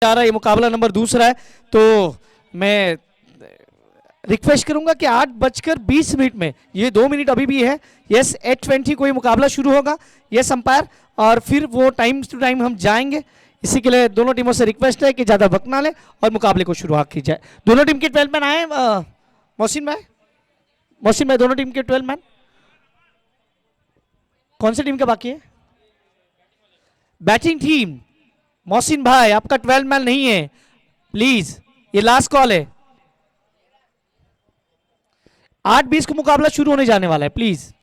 आ रहा है, ये मुकाबला नंबर दूसरा है। तो मैं रिक्वेस्ट करूंगा कि 8:20 में, ये 2 मिनट अभी भी है, यस 8:20 को ये मुकाबला शुरू होगा, यस अंपायर, और फिर वो टाइम टू टाइम हम जाएंगे। इसी के लिए दोनों टीमों से रिक्वेस्ट है कि ज्यादा वक्त ना ले और मुकाबले को शुरुआत की जाए। दोनों टीम के 12 मैन आए। मोहसिन भाई, मोहसिन भाई, दोनों टीम के 12 मैन कौन सी टीम के बाकी है? बैटिंग टीम, मोहसिन भाई आपका 12 मैन नहीं है, प्लीज, ये लास्ट कॉल है। 8:20 को मुकाबला शुरू होने जाने वाला है, प्लीज।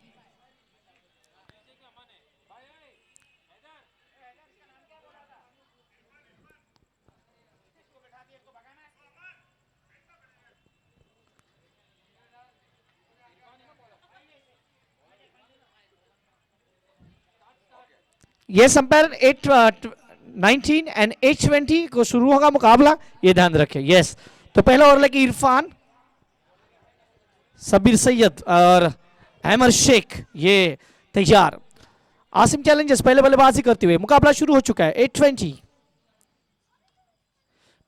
यस अंपायर, 8:19 एंड 8:20 को शुरू होगा मुकाबला, ये ध्यान रखें। यस, तो पहला ओवर लेके इरफान, सबीर सैयद और अहमद शेख ये तैयार। आसिम चैलेंजर्स पहले बल्लेबाजी करते हुए, मुकाबला शुरू हो चुका है। 8:20,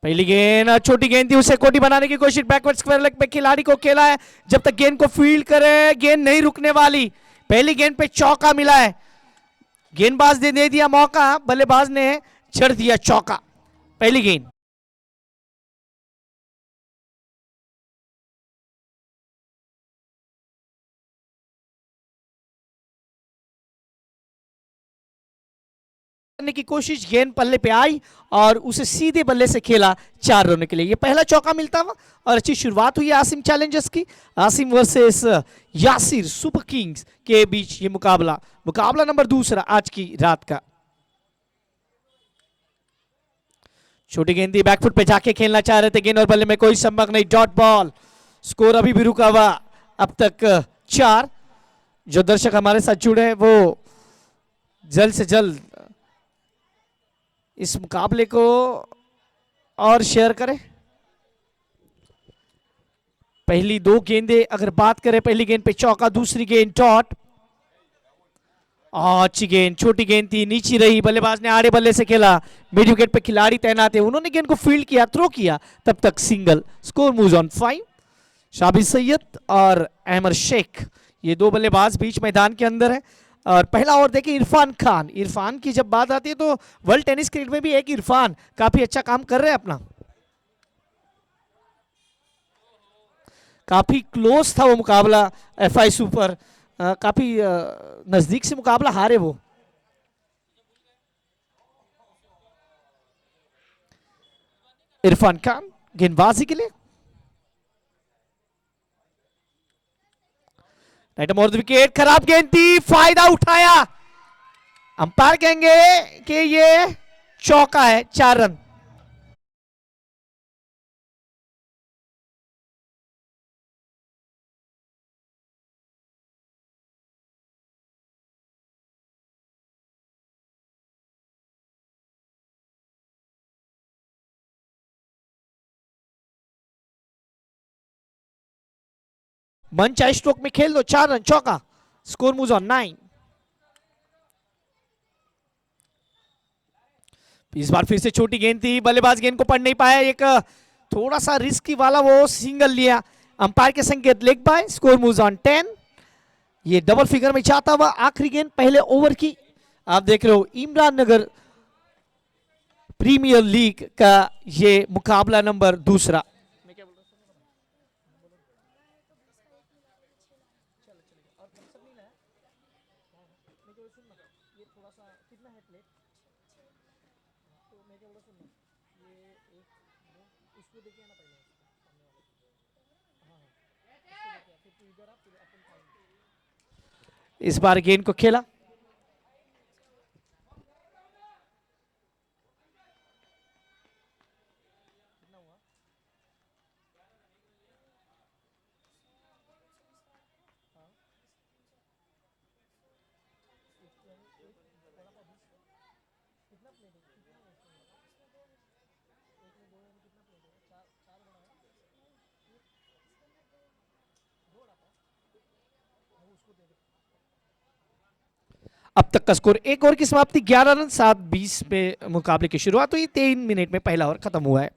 पहली गेंद, छोटी गेंद थी, उसे कोटी बनाने की कोशिश, बैकवर्ड स्क्वायर लेग पे खिलाड़ी को खेला है, जब तक गेंद को फील्ड करे, गेंद नहीं रुकने वाली। पहली गेंद पे चौका मिला है, गेंदबाज ने दे दिया मौका, बल्लेबाज ने जड़ दिया चौका। पहली गेंद, करने की कोशिश, गेंद पल्ले पे आई और उसे सीधे बल्ले से खेला 4 रनों के लिए। ये पहला चौका मिलता हुआ और अच्छी शुरुआत हुई है आसिम चैलेंजर्स की। Asim versus Yasir super Kings के बीच ये मुकाबला, मुकाबला नंबर दूसरा आज की रात का। छोटी गेंद थी, बैकफुट पे जाके खेलना चाह रहे थे, गेंद और बल्ले में कोई संपर्क नहीं, डॉट बॉल। स्कोर अभी भी रुका हुआ, अब तक 4। जो दर्शक हमारे साथ जुड़े हैं वो जल्द से जल्द इस मुकाबले को और शेयर करें। पहली 2 गेंदें अगर बात करें, पहली गेंद पे चौका, दूसरी गेंद डॉट। अच्छी गेंद, छोटी गेंद थी, नीची रही, बल्लेबाज ने आड़े बल्ले से खेला, मिड विकेट पे खिलाड़ी तैनात है, उन्होंने गेंद को फील्ड किया, थ्रो किया, तब तक single. Score moves on 5। Shabir Syed और अहमद शेख ये 2 बल्लेबाज बीच मैदान के अंदर है। और पहला ओवर देखिए इरफान खान, इरफान की जब बात आती है तो वर्ल्ड टेनिस क्रिकेट में भी एक इरफान काफी अच्छा काम कर रहे हैं अपना, काफी क्लोज था वो मुकाबला FI सुपर, काफी नजदीक से मुकाबला हारे वो। इरफान खान गेंदबाजी के लिए, राइट मोर द विकेट, खराब गेंद थी, फायदा उठाया, अंपायर कहेंगे कि ये चौका है, 4 रन। मन चाहे स्ट्रोक में खेल दो, 4 रन, चौका। Score moves on 9। इस बार फिर से छोटी गेंद थी, बल्लेबाज गेंद को पढ़ नहीं पाया, एक थोड़ा सा रिस्की वाला वो सिंगल लिया, अंपायर के संकेत leg bye. Score moves on 10। ये डबल फिगर में चाहता हुआ आखिरी गेंद पहले ओवर की। आप देख रहे हो इमरान नगर प्रीमियर लीग का ये मुकाबला नंबर दूसरा। इस बार गेंद को खेला, अब तक का स्कोर 1 ओवर की समाप्ति 11 रन 7-20 पे मुकाबले की शुरुआत हुई। 3 मिनट में पहला ओवर खत्म हुआ है।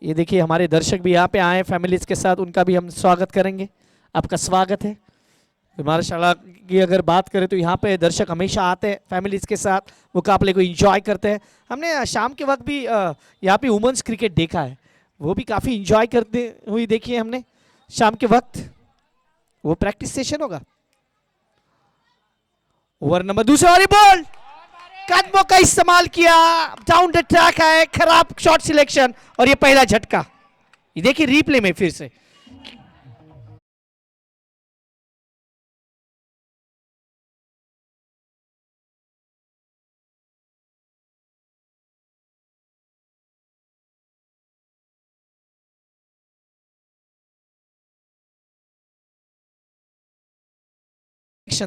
ये देखिए हमारे दर्शक भी यहाँ पे आए फैमिलीज के साथ, उनका भी हम स्वागत करेंगे। आपका स्वागत है। माशाल्लाह की अगर बात करें तो यहाँ पे दर्शक हमेशा आते हैं फैमिलीज के साथ, मुकाबले को एंजॉय करते हैं। हमने शाम के वक्त भी यहाँ पे वुमेन्स क्रिकेट देखा है, वो भी काफ़ी एंजॉय करते हुई देखी है हमने शाम के वक्त। वो प्रैक्टिस सेशन होगा। ओवर नंबर दूसरा वाली बॉल, कदमों का इस्तेमाल किया, डाउन द ट्रैक है, खराब शॉट सिलेक्शन और ये पहला झटका। ये देखिए रीप्ले में फिर से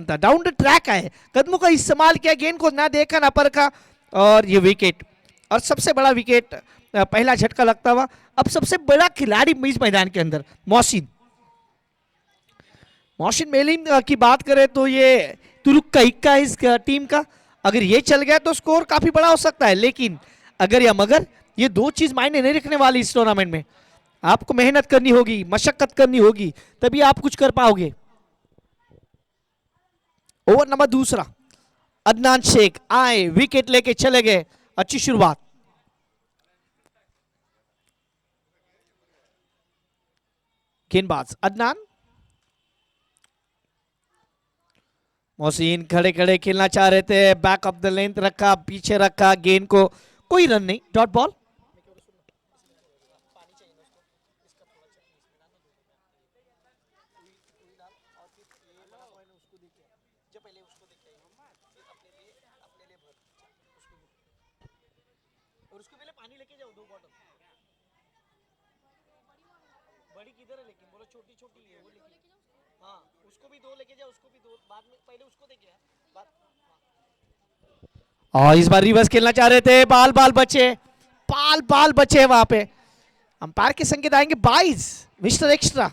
था, डाउन द ट्रैक है, कदमों का इस्तेमाल किया, गेंद को ना देखा ना परखा और ये विकेट। और सबसे बड़ा विकेट, पहला झटका लगता हुआ। अब सबसे बड़ा खिलाड़ी इस मैदान के अंदर मोहसिन मेलिन की बात करें तो ये तुरुक का इक्का इस टीम का। अगर ये चल गया तो स्कोर काफी बड़ा हो सकता है, लेकिन अगर या मगर ये दो चीज मायने नहीं रखने वाली इस टूर्नामेंट में। आपको मेहनत करनी होगी, मशक्कत करनी होगी, तभी आप कुछ कर पाओगे। ओवर नंबर दूसरा, अदनान शेख आए, विकेट लेके चले गए। अच्छी शुरुआत। गेंदबाज अदनान, मोहसिन खड़े खड़े खेलना चाह रहे थे, बैक ऑफ द लेंथ रखा, पीछे रखा गेंद को, कोई रन नहीं, डॉट बॉल। और इस बार रिवर्स खेलना चाह रहे थे, बाल बाल बचे, बाल बाल बचे वहां पे। अंपायर के संकेत आएंगे 22, मिस्टर एक्स्ट्रा।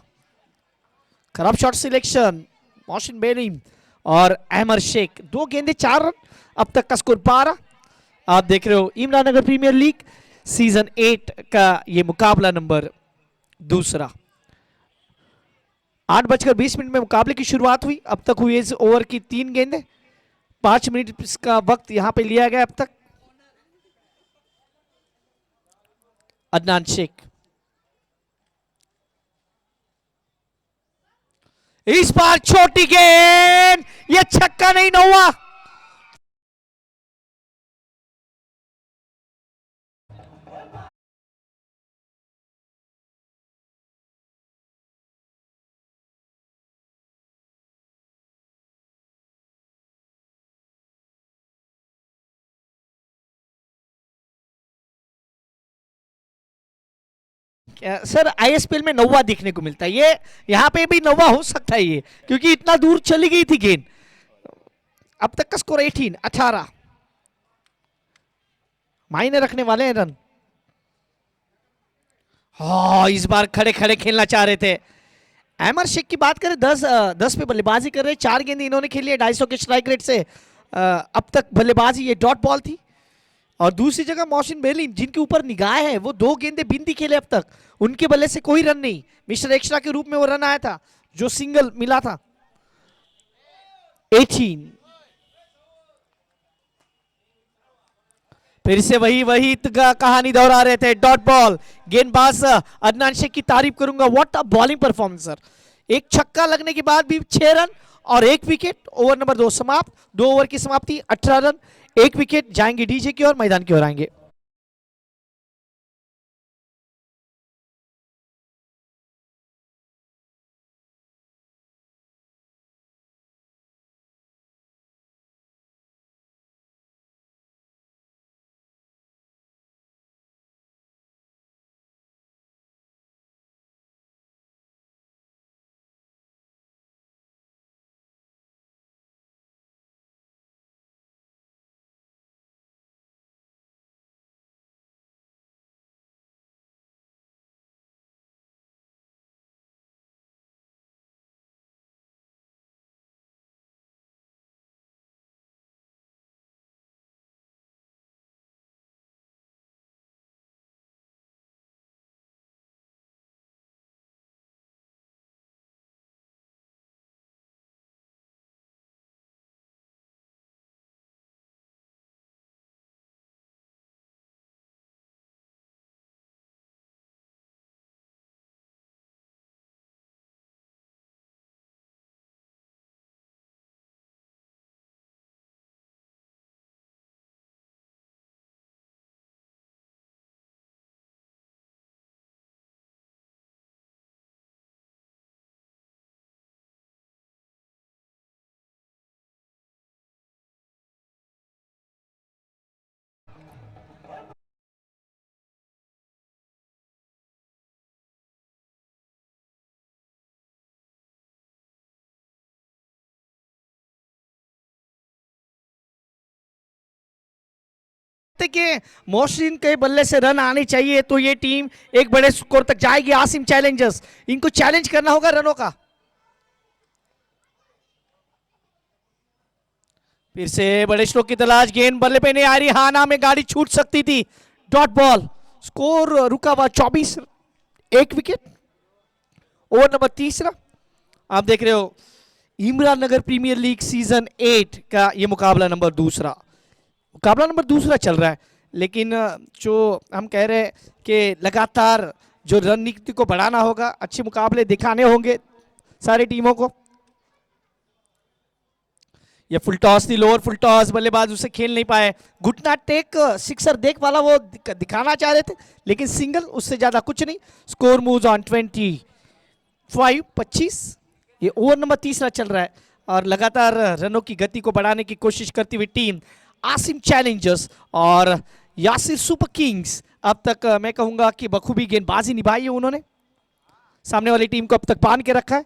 खराब शॉट सिलेक्शन, मोहसिन बेनीम और अहमद शेख, दो गेंदे 4 रन। अब तक का स्कोर 12। आप देख रहे हो इमरान नगर प्रीमियर लीग सीजन 8 का ये मुकाबला नंबर दूसरा। 8:20 में मुकाबले की शुरुआत हुई। अब तक हुई इस ओवर की 3 गेंदे, 5 मिनट का वक्त यहां पे लिया गया अब तक। अदनान शेख, इस बार छोटी गेंद, ये छक्का नहीं, नौवा। सर आईएसपीएल में नौवा देखने को मिलता है, ये यहां पे भी नौवा हो सकता है ये, क्योंकि इतना दूर चली गई थी गेंद। अब तक का स्कोर 18 मायने रखने वाले हैं रन। हाँ, इस बार खड़े खड़े खेलना चाह रहे थे। अहमद शेख की बात करें, 10 पे बल्लेबाजी कर रहे, 4 गेंद इन्होंने खेली है 250 के स्ट्राइक रेट से। अब तक बल्लेबाजी ये डॉट बॉल थी। और दूसरी जगह मोहसिन बेलीम, जिनके ऊपर निगाह है, वो 2 गेंदे बिंदी खेले अब तक, उनके बल्ले से कोई रन नहीं। मिस्टर एक्स्ट्रा के रूप में वो रन आया था, जो सिंगल मिला था। 18, फिर से वही कहानी दोहरा रहे थे, डॉट बॉल। गेंदबाज अदनान शेख की तारीफ करूंगा, what a bowling performance sir. एक छक्का लगने के बाद भी 6 रन और 1 विकेट। ओवर नंबर 2 समाप्त, 2 ओवर की समाप्ति, 18 रन, 1 विकेट। जाएंगे डीजे की ओर, मैदान की ओर आएंगे। लगता है कि मोहसिन के बल्ले से रन आने चाहिए तो ये टीम एक बड़े स्कोर तक जाएगी। आसिम चैलेंजर्स, इनको चैलेंज करना होगा रनों का। फिर से बड़े स्ट्रोक की तलाश, गेंद बल्ले पे नहीं आ रही, हाना में गाड़ी छूट सकती थी। डॉट बॉल, स्कोर रुका हुआ 24, एक विकेट। ओवर नंबर तीसरा। आप देख रहे हो इमरान नगर प्रीमियर लीग सीजन 8 का ये मुकाबला नंबर दूसरा चल रहा है। लेकिन जो हम कह रहे हैं कि लगातार जो रणनीति को बढ़ाना होगा, अच्छे मुकाबले दिखाने होंगे सारी टीमों को। ये फुल टॉस थी, लोअर फुल टॉस, बल्लेबाज उसे खेल नहीं पाए। घुटना टेक सिक्सर देख वाला वो दिखाना चाह रहे थे, लेकिन सिंगल, उससे ज्यादा कुछ नहीं। Score moves on 25। ये ओवर नंबर तीसरा चल रहा है और लगातार रनों की गति को बढ़ाने की कोशिश करती हुई टीम आसिम चैलेंजर्स और यासिर सुपर किंग्स अब तक मैं कहूंगा कि बखूबी गेंदबाजी निभाई है उन्होंने। सामने वाली टीम को अब तक बांध के रखा है।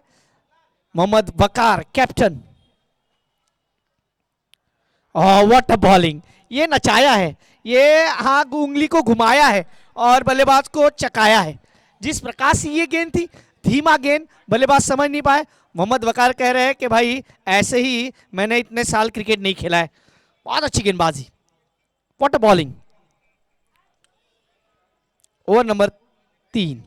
Mohammad Waqar captain. What a bowling, ये नचाया है, ये हाँ उंगली को घुमाया है और बल्लेबाज को चकाया है। जिस प्रकार से ये गेंद थी, धीमा गेंद, बल्लेबाज समझ नहीं पाए। मोहम्मद वकार कह रहे हैं कि भाई ऐसे ही मैंने इतने साल क्रिकेट नहीं खेला है। बहुत अच्छी गेंदबाजी, what a bowling. Over number 3।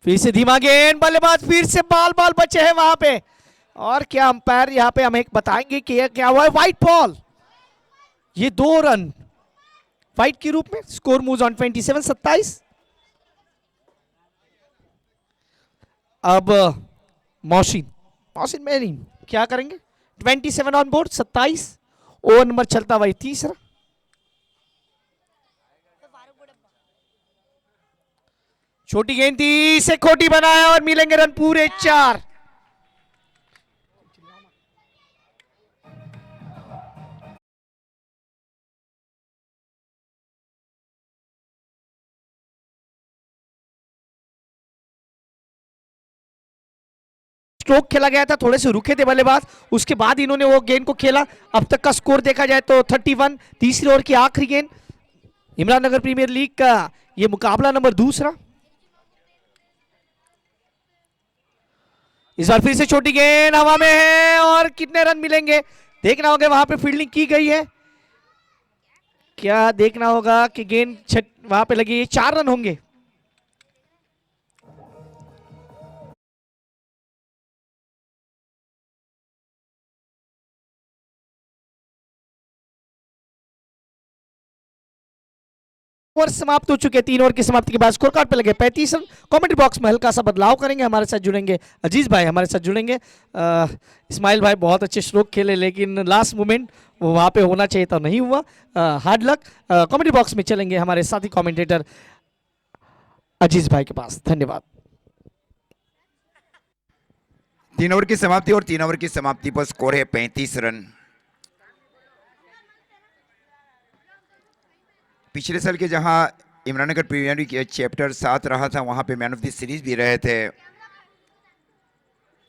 फिर से धीमा गेंद, बल्लेबाज फिर से बाल बचे हैं वहां पे। और क्या अंपायर यहां पे हमें बताएंगे कि यह क्या हुआ है? व्हाइट बॉल, ये 2 रन व्हाइट के रूप में। Score moves on 27। अब मोहसिन में नहीं, क्या करेंगे? 27 ऑन बोर्ड, 27। ओवर नंबर चलता हुआ तीसरा। छोटी गेंद थी, इसे खोटी बनाया और मिलेंगे रन पूरे 4। स्ट्रोक खेला गया था, थोड़े से रुके थे बल्लेबाज, उसके बाद इन्होंने वो गेंद को खेला। अब तक का स्कोर देखा जाए तो 31। तीसरी ओवर की आखिरी गेंद। इमरान नगर प्रीमियर लीग का ये मुकाबला नंबर दूसरा। इस बार फिर से छोटी गेंद हवा में है और कितने रन मिलेंगे देखना होगा। वहां पे फील्डिंग की गई है, क्या देखना होगा कि गेंद वहां पे लगी। 4 रन होंगे। ओवर समाप्त हो चुके हैं। 3 ओवर की समाप्ति के बाद स्कोर कार्ड पे लगे 35 रन। कमेंट्री बॉक्स में हल्का सा बदलाव करेंगे, हमारे साथ जुड़ेंगे अजीज भाई, हमारे साथ जुड़ेंगे। इस्माइल भाई बहुत अच्छे स्ट्रोक खेले, लेकिन लास्ट मोमेंट वो वहां पे होना चाहिए था, नहीं हुआ। Hard luck. कमेंट्री बॉक्स में चलेंगे हमारे साथी कमेंटेटर अजीज भाई के पास। धन्यवाद। 3 ओवर की समाप्ति और 3 ओवर की समाप्ति पर स्कोर है 35 रन। पिछले साल के जहां इमरान नगर प्रीमियर लीग चैप्टर 7 रहा था, वहां पे मैन ऑफ द सीरीज भी रहे थे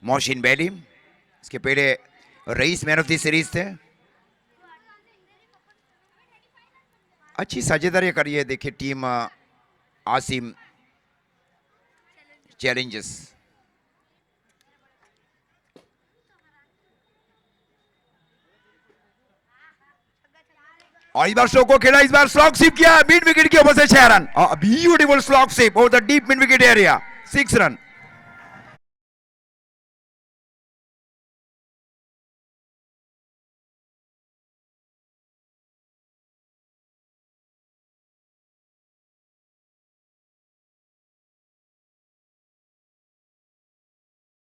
मोहसिन बेली। इसके पहले rice man of the series थे। अच्छी साझेदारी करी है, देखिए टीम आसिम चैलेंजर्स। और इस बार शो को खेला, इस बार स्लॉग शिप किया मिड विकेट के ऊपर से 6 run. Beautiful slog ship over the deep mid wicket area, 6 run.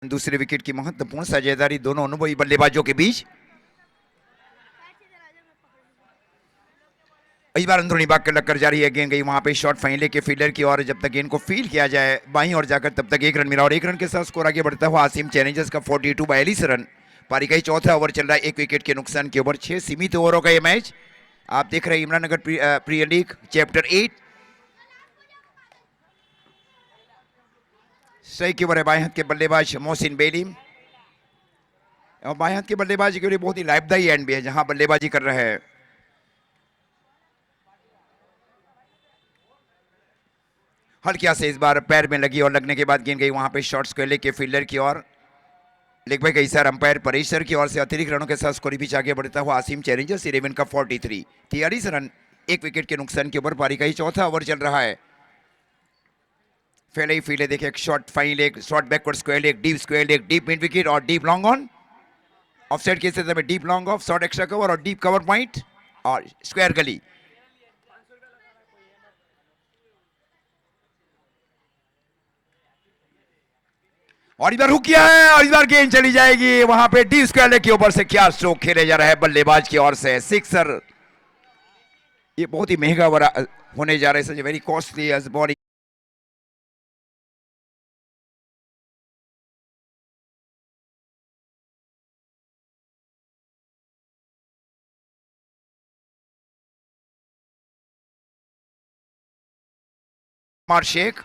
दूसरे विकेट की महत्वपूर्ण साझेदारी दोनों अनुभवी बल्लेबाजों के बीच। इस बार अंदरूनी भाग कर लक्कर जारी है, गेंद गई वहां पे शॉट फाइनल के फील्डर की, और जब तक गेंद को फील्ड किया जाए बाईं और जाकर तब तक 1 रन मिला और 1 रन के साथ स्कोर आगे बढ़ता हुआ आसिम चैलेंजर्स का 42 42 रन। पारी का ही चौथा ओवर चल रहा है, 1 विकेट के नुकसान के ओवर 6 सीमित ओवरों का ये मैच। आप देख रहे हैं इमरान नगर प्रीमियर लीग चैप्टर 8। सही के ओवर है बाएं हाथ के बल्लेबाज मोहसिन बेली, और बाएं हाथ के बल्लेबाजी के लिए बहुत ही लाभदायी एंड भी है जहां बल्लेबाजी कर रहे हैं हल्किया से इस बार पैर में लगी और लगने के बाद गेंद गई वहां पे शॉर्ट स्क्वायर लेग के फील्डर की ओर। लेग बाय गई सर अंपायर परेश सर की ओर से। अतिरिक्त रनों के साथ स्कोर बीच आगे बढ़ता हुआ आसिम चैलेंजर्स 11 का 43 रन, एक विकेट के नुकसान के ऊपर। पारी का ही चौथा ओवर चल रहा है। पहले ही फील्ड देखिए, एक short fine leg, short backward square leg, deep mid wicket और डीप लॉन्ग ऑन। ऑफसाइड के स्थिति में deep long off, short extra cover और डीप कवर पॉइंट और स्क्वायर गली। और इस बार हुक किया है और इस बार गेंद चली जाएगी वहां पे डी स्क्वायर लेग के ऊपर से। क्या स्ट्रोक खेले जा रहा है बल्लेबाज की ओर से, सिक्सर। ये बहुत ही महंगा होने जा रहा है, very costly as body. Kumar Sheikh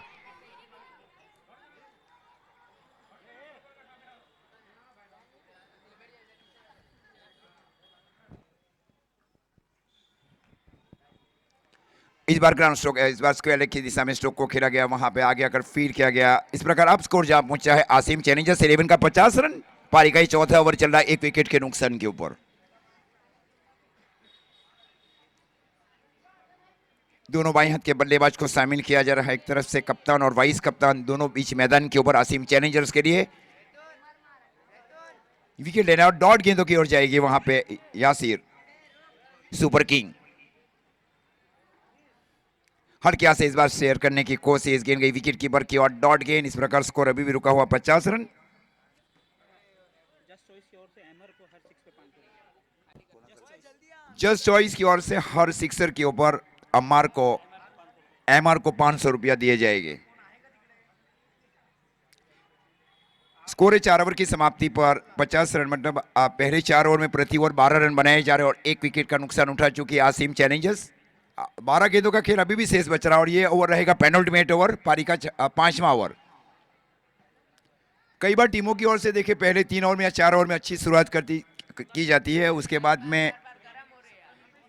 इस बार ग्राउंड स्ट्रोक, इस बार स्क्वायर लेग की दिशा में स्ट्रोक को खेला गया, वहां पे आगे आकर फील्ड किया गया। इस प्रकार अब स्कोर जहां पहुंचा है आसिम चैलेंजर्स 11 का 50 रन। पारी का ही चौथा ओवर चल रहा है, एक विकेट के नुकसान के ऊपर। दोनों बाएं हाथ के बल्लेबाज को शामिल किया जा रहा है, एक तरफ से कप्तान और वाइस कप्तान दोनों बीच मैदान के ऊपर आसिम चैलेंजर्स के लिए। विकेट लेना और डॉट गेंदों की ओर जाएगी वहां पे यासिर सुपर किंग। हल्किया से इस बार शेयर करने की कोशिश, गेंद गई विकेट कीपर की और डॉट गेंद। इस प्रकार स्कोर अभी भी रुका हुआ 50 रन। जस्ट चॉइस की ओर से हर सिक्सर के ऊपर एमआर को 500 रुपया दिए जाएंगे। स्कोर है 4 ओवर की समाप्ति पर 50 रन, मतलब पहले 4 ओवर में प्रति ओवर 12 रन बनाए जा रहे हैं और एक विकेट का नुकसान उठा चुकी आसिम चैलेंजर्स। 12 गेंदों का खेल अभी भी शेष बच रहा है और ये ओवर रहेगा पेनल्टीमेट ओवर, पारी का 5वां ओवर। कई बार टीमों की ओर से देखे पहले 3 ओवर में या 4 ओवर में अच्छी शुरुआत की जाती है, उसके बाद में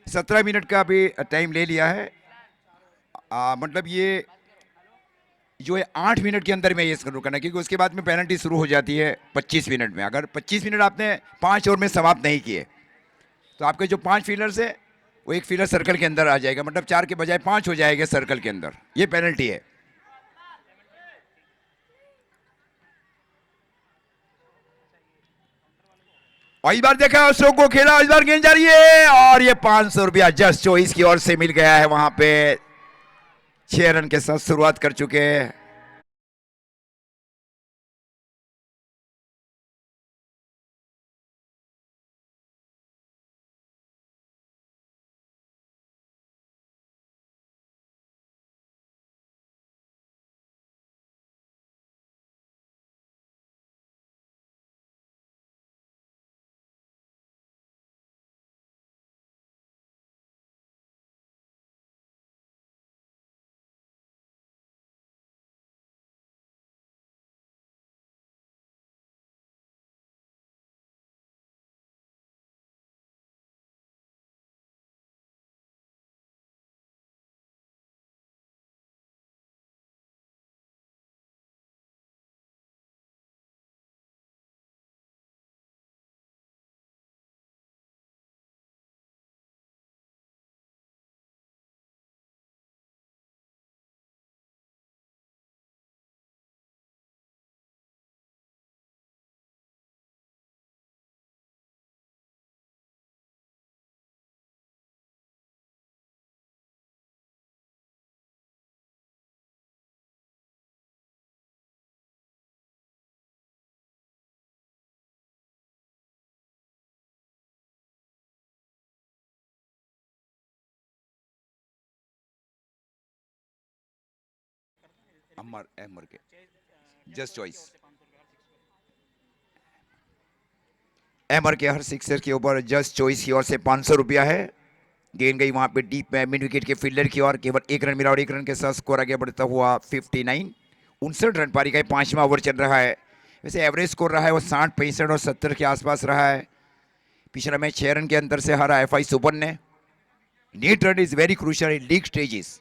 17 मिनट का भी टाइम ले लिया है। मतलब ये जो है 8 मिनट के अंदर में ये शुरू करना, क्योंकि उसके बाद में पेनल्टी शुरू हो जाती है 25 मिनट में। अगर 25 मिनट आपने 5 ओवर में समाप्त नहीं किए तो आपके जो 5 फील्डर्स है वो एक फील्डर सर्कल के अंदर आ जाएगा, मतलब 4 के बजाय 5 हो जाएगा सर्कल के अंदर, ये पेनल्टी है। और इस बार देखा स्ट्रोक को खेला, इस बार गेंद जा रही है और ये 500 रुपया जस्ट चॉइस की ओर से मिल गया है। वहां पे 6 रन के साथ शुरुआत कर चुके हैं। अमर के जस्ट चॉइस, एमर के हर सिक्सर के ऊपर जस्ट चॉइस की ओर से 500 रुपया है। गेंद गई वहां पे डीप में मिड विकेट के फील्डर की ओर, केवल 1 रन मिला और 1 रन के साथ स्कोर आगे बढ़ता हुआ 59 रन। पारी का 5वां ओवर चल रहा है। वैसे एवरेज स्कोर रहा है वो 60, 65 और 70 के आसपास रहा है। पिछला मैच 6 रन के अंतर से हारा FI सुपन ने। Net run is very crucial in league stages.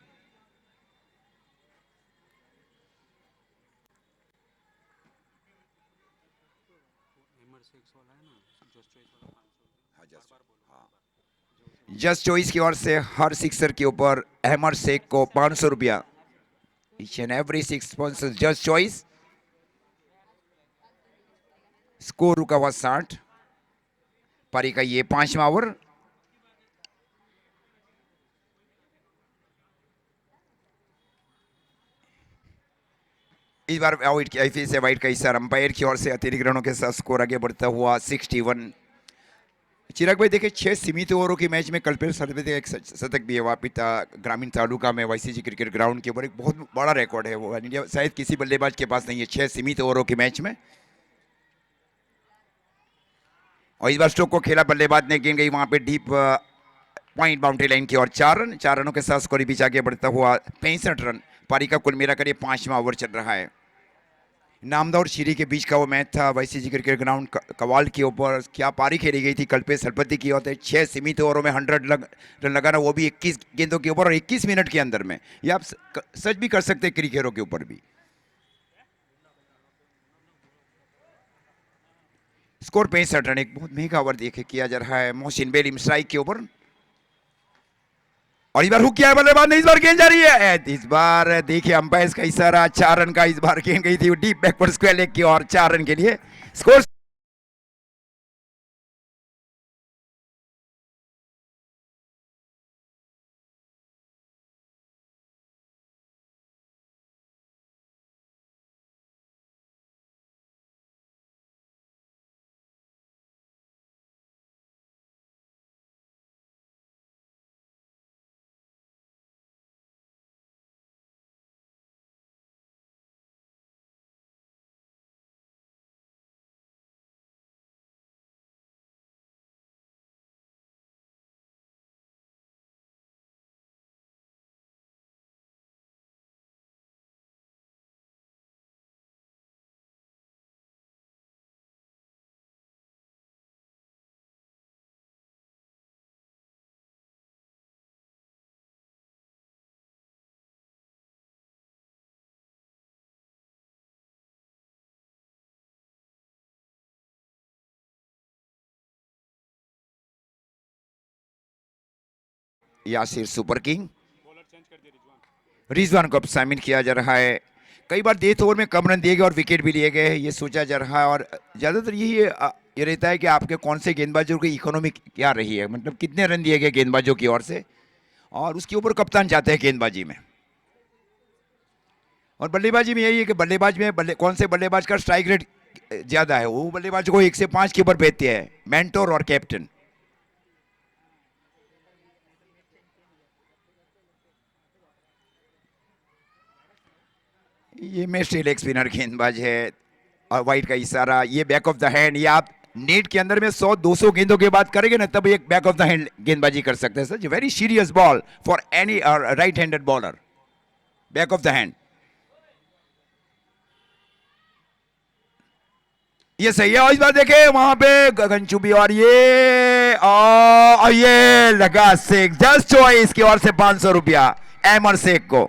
Just choice की ओर से हर सिक्सर के ऊपर अहमद शेख को 500 रुपया। Each and every six sponsor just choice. Score रुका हुआ 60। पारी का ये 5वां ओवर। इस बार आउट किया, फिर से वाइट का इशारा अंपायर की ओर से अतिरिक्त रनों के साथ स्कोर आगे बढ़ता हुआ 61। चिराग भाई देखिए 6 सीमित ओवरों के मैच में कल्पेश सर्वदे एक शतक भी है वापिता ग्रामीण तालुका में वाईसीजी क्रिकेट ग्राउंड के ऊपर, एक बहुत बड़ा रिकॉर्ड है वो, इंडिया शायद किसी बल्लेबाज के पास नहीं है 6 सीमित ओवरों के मैच में। और इस बार स्ट्रोक को खेला बल्लेबाज ने, गेंद गई वहां पे डीप पॉइंट बाउंड्री लाइन की और 4 रनों के साथ स्कोर बीच आगे बढ़ता हुआ 65 रन। पारी का कुल मिलाकर ये 5वां ओवर चल रहा है। नामदा और शीरी के बीच का वो मैच था वाईसीजी क्रिकेट ग्राउंड कवाल के ऊपर। क्या पारी खेली गई थी कल्पेश सरपति की ओर से। 6 सीमित ओवरों में 100 रन लगाना, वो भी 21 गेंदों के ऊपर और 21 मिनट के अंदर में। ये आप सच भी कर सकते हैं क्रिकेटरों के ऊपर भी। स्कोर 65 रन, एक बहुत महंगा ओवर देखे किया जा रहा है मोहसिन बेलीम स्ट्राइक के ऊपर। और इस बार हुक किया है बल्लेबाज ने, इस बार गेंद जा रही है। इस बार देखिए अंपायर का इशारा, 4 रन का इस बार गेंद गई थी डीप बैकवर्ड स्क्वायर लेग की और 4 रन के लिए score. Yasir super king, Rizwan को अब शामिल किया जा रहा है। कई बार डेथ ओवर में कम रन दिए गए और विकेट भी लिए गए, ये सोचा जा रहा है। और ज़्यादातर यही ये रहता है कि आपके कौन से गेंदबाजों की इकोनॉमी क्या रही है, मतलब कितने रन दिए गए गेंदबाजों की ओर से, और उसके ऊपर कप्तान जाते हैं गेंदबाजी में। और बल्लेबाजी में यही है कि बल्लेबाज में कौन से बल्लेबाज का स्ट्राइक रेट ज़्यादा है, वो बल्लेबाज को 1 से 5 के ऊपर भेजते हैं, मेंटोर और कैप्टन। ये मेस्ट्री लेग स्पिनर गेंदबाज है। और वाइट का इशारा, ये बैक ऑफ द हैंड, ये आप नेट के अंदर में 100-200 गेंदों के बाद करेंगे ना, तब एक बैक ऑफ द हैंड गेंदबाजी कर सकते हैं sir. Very serious ball for any right handed bowler, back of the hand. ये सही है। और इस बार देखे वहां पे गगन चुबी, और ये लगा शेख, जस्ट चॉइस की ओर से 500 रुपया अहमद शेख को।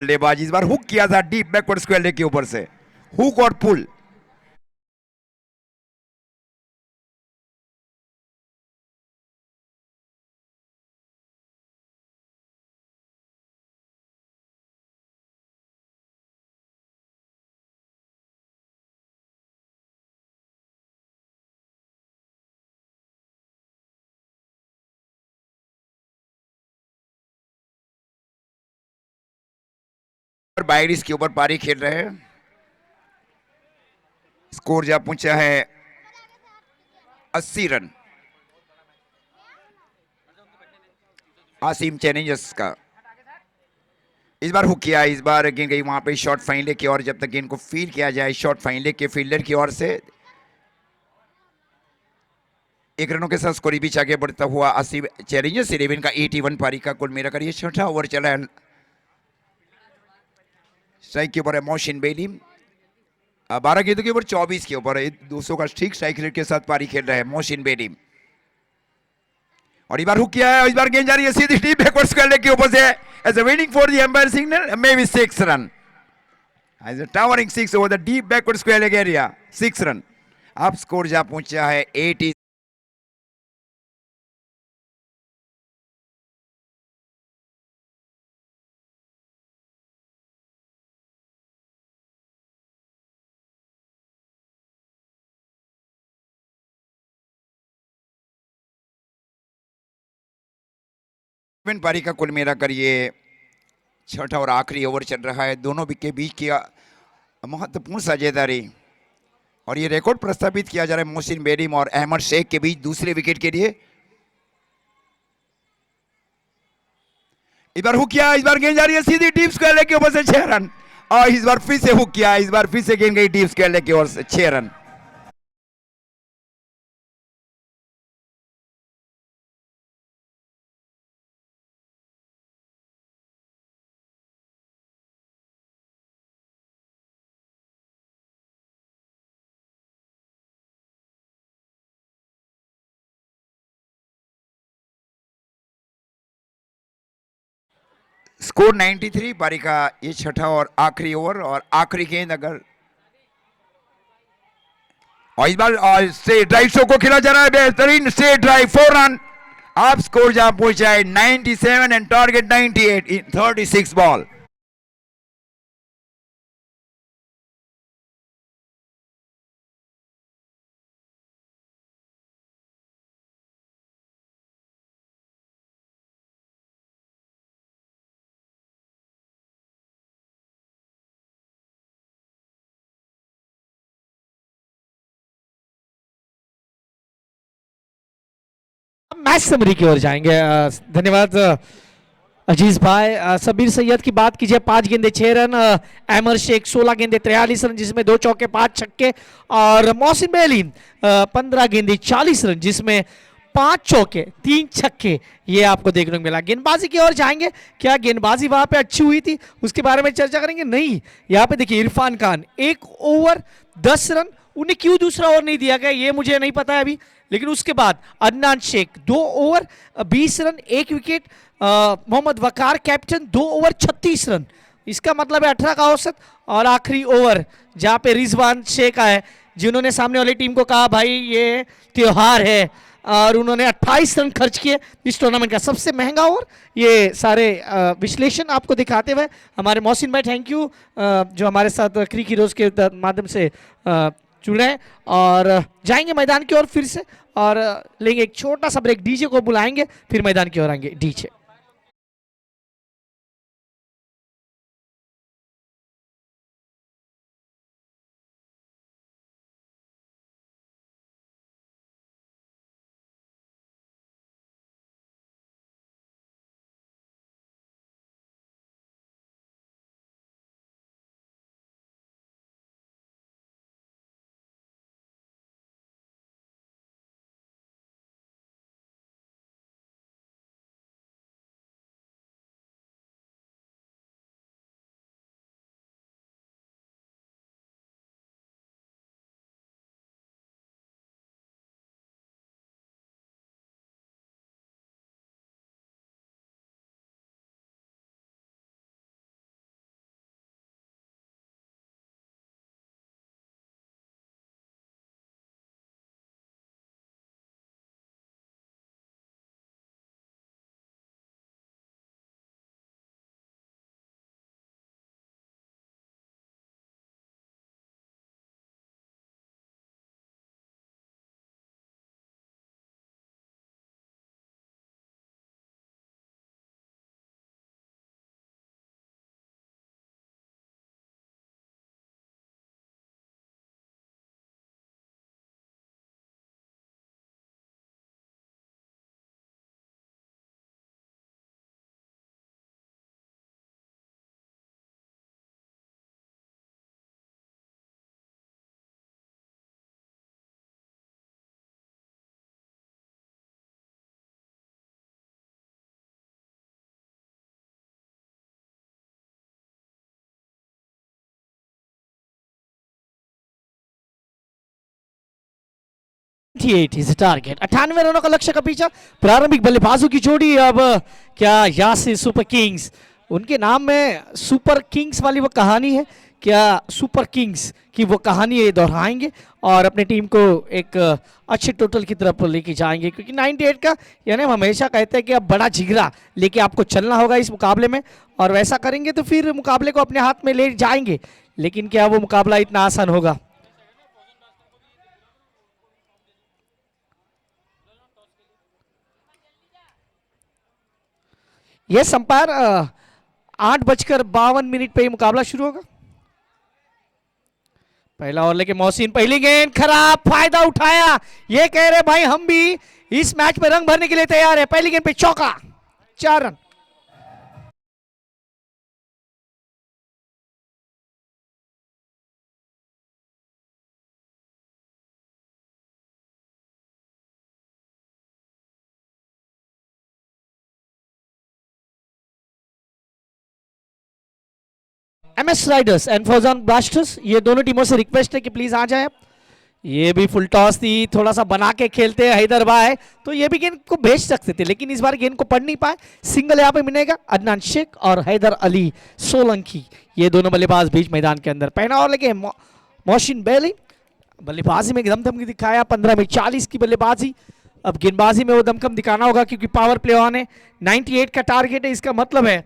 बल्लेबाज इस बार हुक किया था डीप बैकवर्ड स्क्वायर लेग के ऊपर से, हुक और पुल। बाइरिस के ऊपर पारी खेल रहे हैं। स्कोर जा पहुंचा है 80 रन आसिम चैलेंजर्स का। इस बार हुक किया, इस बार गेंद गई वहां पे शॉर्ट फाइन लेग की ओर। जब तक गेंद को फील किया जाए शॉर्ट फाइन लेग के फील्डर की ओर से, 1 रनों के साथ स्कोर बीच आगे बढ़ता हुआ आसिम चैलेंजर्स 11 का 81 पारी का कुल मिलाकर ये छठा ओवर चला है। स्ट्राइक के ऊपर है मोहसिन बेली, 12 गेंदों के ऊपर 24 के ऊपर 200 का ठीक स्ट्राइक रेट के साथ पारी खेल रहे हैं मोहसिन बेली। और इस बार हुक किया है, इस बार गेंद जा रही है सीधी डीप बैकवर्ड स्क्वायर लेग के ऊपर से, as a waiting for the umpire signal, maybe 6 run, as a towering 6 over the deep backward square leg area, 6 run. अब स्कोर जा पहुंचा है 80। पारी का कुल मिलाकर ये छठा और आखिरी ओवर चल रहा है। दोनों के बीच की महत्वपूर्ण साझेदारी, और ये रिकॉर्ड प्रस्तावित किया जा रहा है मोहसिन बेलीम और अहमद शेख के बीच दूसरे विकेट के लिए। इस बार हुक किया, इस बार गेंद जा रही है सीधी डीप स्क्वायर लेग के ऊपर से 6 रन, और इस बार फिर से हुक किया, इस बार फिर से गेंद गई डीप स्क्वायर लेग की ओर से 6 रन। स्कोर 93 पारी का ये छठा और आखिरी ओवर, और आखिरी गेंद अगर, और इस बार स्ट्रेट ड्राइव शो को खेला जा रहा है, बेहतरीन स्ट्रेट ड्राइव 4 रन। आप स्कोर जहां पहुंचा है 97 and target 98 in 36 ball. Match summary की ओर जाएंगे। धन्यवाद अजीज भाई। सबीर सैयद की बात कीजिए, 5 गेंदे 6 रन। अहमद शेख 16 गेंदे 43 रन जिसमें 2 चौके 5 छक्के। और मोहसिन बेली 15 गेंदे 40 रन जिसमें 5 चौके 3 छक्के, ये आपको देखने को मिला। गेंदबाजी की ओर जाएंगे, क्या गेंदबाजी वहां पे अच्छी हुई थी उसके बारे में चर्चा करेंगे? नहीं, यहाँ पे देखिए इरफान खान 1 ओवर 10 रन, उन्हें क्यों दूसरा ओवर नहीं दिया गया ये मुझे नहीं पता है अभी। लेकिन उसके बाद Adnan Sheikh 2 over 20 run 1 wicket. Mohammad Waqar captain 2 over 36 run, इसका मतलब है 18 का औसत। और आखिरी ओवर जहां पे रिजवान शेख आए, जिन्होंने सामने वाली टीम को कहा भाई ये त्योहार है, और उन्होंने 28 रन खर्च किए इस टूर्नामेंट का सबसे महंगा ओवर। ये सारे विश्लेषण आपको दिखाते हुए हमारे मोहसिन भाई, थैंक यू, जो हमारे साथ क्रिक हीरोज के माध्यम से जुड़े हैं। और जाएंगे मैदान की ओर फिर से, और लेंगे एक छोटा सा ब्रेक, डीजे को बुलाएंगे, फिर मैदान की ओर आएंगे। DJ 98 is target. 98 रनों का लक्ष्य का पीछा। प्रारंभिक बल्लेबाजों की जोड़ी अब क्या यासिर सुपर किंग्स, उनके नाम में सुपर किंग्स वाली वो कहानी है क्या, सुपर किंग्स की वो कहानी ये दोहराएंगे और अपनी टीम को एक अच्छे टोटल की तरफ लेके जाएंगे, क्योंकि 98 का यानी हम हमेशा कहते हैं कि अब बड़ा जिगरा लेके आपको चलना होगा इस मुकाबले में, और वैसा करेंगे तो फिर मुकाबले को अपने हाथ में ले जाएंगे। लेकिन क्या वो मुकाबला इतना आसान होगा? यस अंपायर, 8:52 पे ये मुकाबला शुरू होगा। पहला ओवर लेके मोहसिन, पहली गेंद खराब, फायदा उठाया। ये कह रहे भाई हम भी इस मैच में रंग भरने के लिए तैयार है। पहली गेंद पे चौका, 4 run. MS Riders and Fauzan blasters, ये दोनों टीमों से रिक्वेस्ट है कि प्लीज आ जाए। ये भी फुल टॉस थी, थोड़ा सा बना के खेलते हैं हैदर भाई, तो ये भी गेंद को भेज सकते थे, लेकिन इस बार गेंद को पढ़ नहीं पाए। सिंगल यहाँ पे मिलेगा अदनान शेख और हैदर अली सोलंकी, ये दोनों बल्लेबाज बीच मैदान के अंदर। पहला ओवर लेके मोहसिन बेली, बल्लेबाजी में दमखम दिखाया, 15 में 40 की बल्लेबाजी। अब गेंदबाजी में वो दमखम दिखाना होगा क्योंकि पावर प्ले ऑन है। 98 का टारगेट है, इसका मतलब है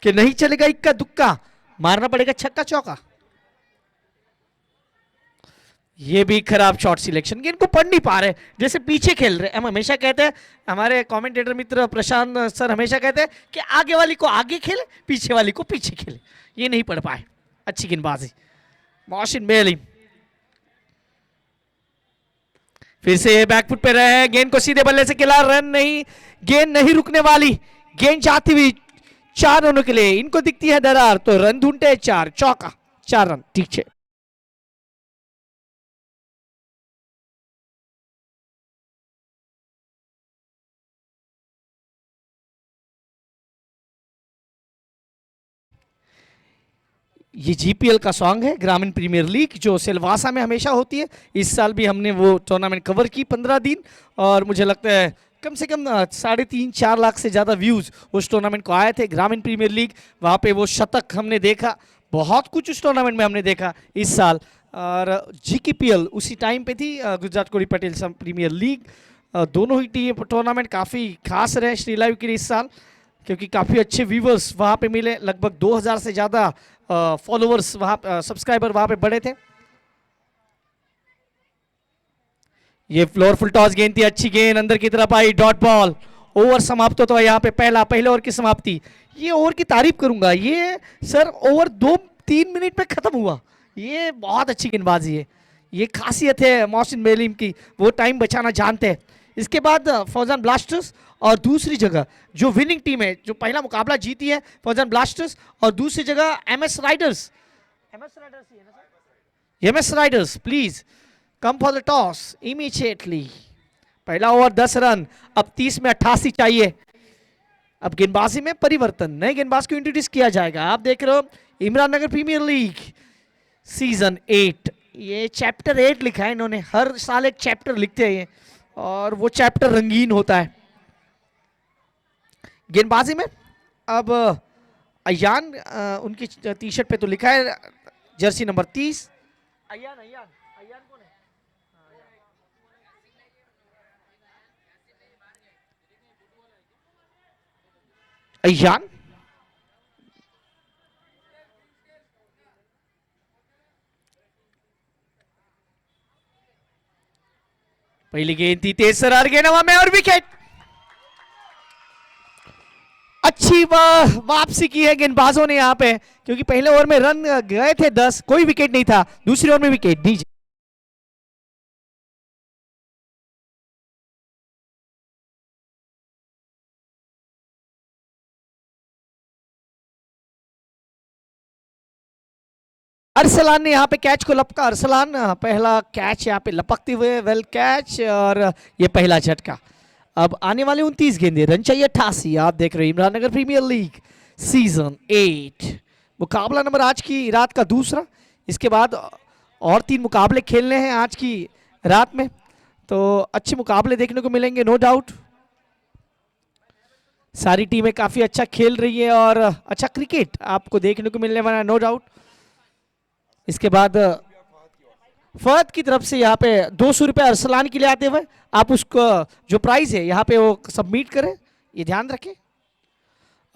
कि नहीं चलेगा इक्का दुक्का, मारना पड़ेगा छक्का चौका। ये भी खराब शॉट सिलेक्शन, गेंद को पढ़ नहीं पा रहे, जैसे पीछे खेल रहे। हम हमेशा कहते हैं, हमारे कमेंटेटर मित्र प्रशांत सर हमेशा कहते हैं कि आगे वाली को आगे खेले, पीछे वाली को पीछे खेले। ये नहीं पढ़ पाए। अच्छी गेंदबाजी मोहसिन बेली, फिर से बैकफुट पे रहे, गेंद को सीधे बल्ले से खिला, रन नहीं, गेंद नहीं रुकने वाली, गेंद जाती हुई 4 रनों के लिए। इनको दिखती है दरार, तो रन ढूंढते हैं 4, चौका, 4 रन, ठीक है। ये जीपीएल का सॉन्ग है, ग्रामीण प्रीमियर लीग, जो सिलवासा में हमेशा होती है। इस साल भी हमने वो टूर्नामेंट कवर की 15 दिन, और मुझे लगता है कम से कम 3.5-4 लाख से ज़्यादा व्यूज़ उस टूर्नामेंट को आए थे। ग्रामीण प्रीमियर लीग, वहाँ पे वो शतक हमने देखा, बहुत कुछ उस टूर्नामेंट में हमने देखा इस साल। और जीकेपीएल उसी टाइम पे थी, गुजरात कोड़ी पटेल प्रीमियर लीग। दोनों ही टीम टूर्नामेंट काफ़ी खास रहे श्री लाइव के लिए इस साल, क्योंकि काफ़ी अच्छे व्यूवर्स वहाँ पे मिले। लगभग 2000 से ज़्यादा फॉलोअर्स वहाँ, सब्सक्राइबर वहाँ पे बढ़े थे। ये फ्लोर फुल टॉस गेंद थी, अच्छी गेंद अंदर की तरफ आई, डॉट बॉल। ओवर समाप्त होता है यहाँ पे, पहले ओवर की समाप्ति। ये ओवर की तारीफ करूंगा, ये सर ओवर 2-3 मिनट में खत्म हुआ। ये बहुत अच्छी गेंदबाजी है, ये खासियत है मोहसिन बेलीम की, वो टाइम बचाना जानते हैं। इसके बाद फौजान ब्लास्टर्स, और दूसरी जगह जो विनिंग टीम है, जो पहला मुकाबला जीती है फौजान ब्लास्टर्स, और दूसरी जगह MS Riders. MS Riders please come for the toss immediately. पहला ओवर 10 रन, अब 30 में 88 चाहिए। अब गेंदबाजी में परिवर्तन, नए गेंदबाज को इंट्रोड्यूस किया जाएगा। आप देख रहे हो इमरान नगर प्रीमियर लीग सीजन 8, ये चैप्टर 8 लिखा है इन्होंने, हर साल एक चैप्टर लिखते हैं ये, और वो चैप्टर रंगीन होता है। गेंदबाजी में अब अयान, उनकी टी शर्ट पे तो लिखा है जर्सी नंबर 30। अयान कौन है? अयान, पहली गेंद थी, तेज सरार गेंद हवा में और विकेट। अच्छी वापसी की है गेंदबाजों ने यहाँ पे, क्योंकि पहले ओवर में रन गए थे 10, कोई विकेट नहीं था, दूसरी ओवर में विकेट दी। अरसलान ने यहाँ पे कैच को लपका, अरसलान पहला कैच यहाँ पे लपकते हुए, वेल कैच, और ये पहला झटका। अब आने वाले 29 गेंदे, रन चाहिए 88। आप देख रहे हैं इमरान नगर प्रीमियर लीग सीजन 8, मुकाबला नंबर आज की रात का दूसरा। इसके बाद और 3 मुकाबले खेलने हैं आज की रात में, तो अच्छे मुकाबले देखने को मिलेंगे, नो डाउट। सारी टीमें काफी अच्छा खेल रही है और अच्छा क्रिकेट आपको देखने को मिलने वाला है, नो डाउट। इसके बाद फहद की तरफ से यहाँ पे 200 रुपये अरसलान के लिए आते हुए आप उसको जो प्राइस है यहाँ पे वो सबमिट करें, ये ध्यान रखें।